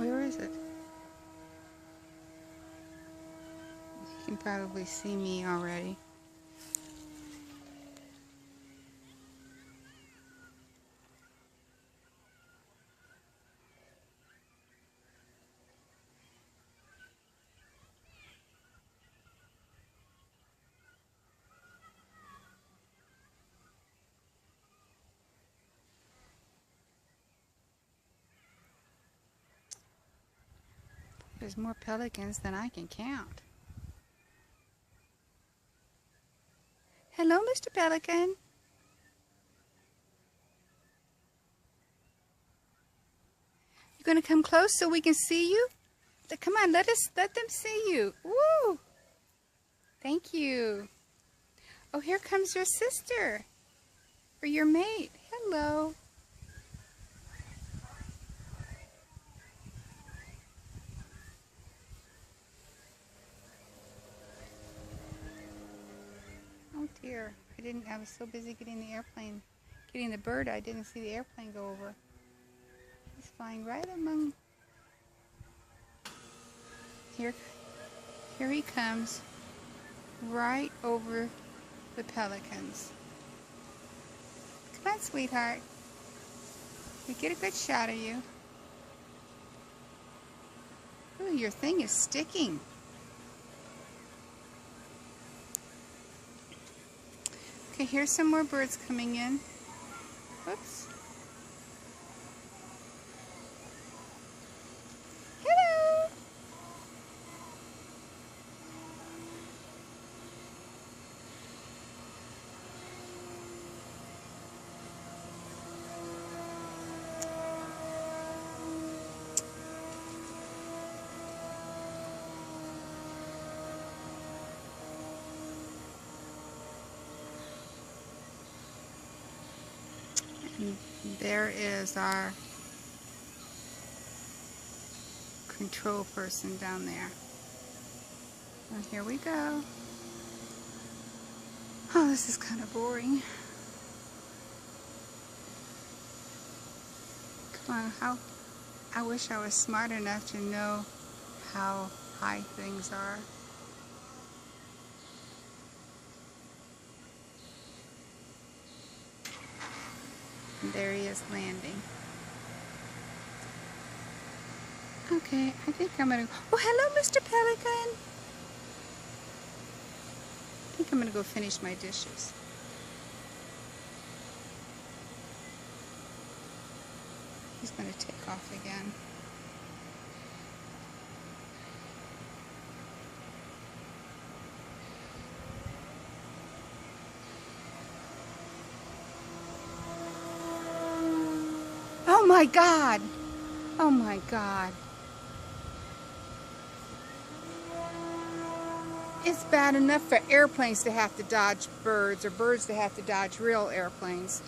Where is it? You can probably see me already. There's more pelicans than I can count. Hello, Mr. Pelican. You gonna come close so we can see you? Come on, let them see you. Woo! Thank you. Oh, here comes your sister or your mate. Hello. Oh dear, I was so busy getting the bird, I didn't see the airplane go over. He's flying right among, here he comes, right over the pelicans. Come on, sweetheart. We get a good shot of you. Ooh, your thing is sticking. Okay, here's some more birds coming in. Whoops. Hello. And there is our control person down there. Well, here we go. Oh, this is kind of boring. Come on, I wish I was smart enough to know how high things are. And there he is landing. Okay, I think I'm gonna... Oh, hello, Mr. Pelican! I think I'm gonna go finish my dishes. He's gonna take off again. Oh my God! Oh my God! It's bad enough for airplanes to have to dodge birds, or birds to have to dodge real airplanes.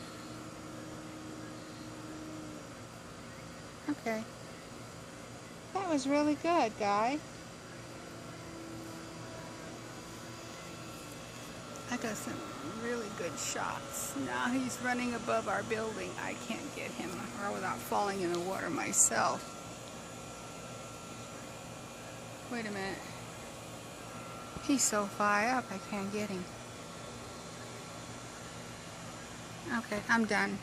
Okay. That was really good, guy. I got some really good shots. Now he's running above our building. I can't get him or without falling in the water myself. Wait a minute. He's so high up, I can't get him. Okay, I'm done.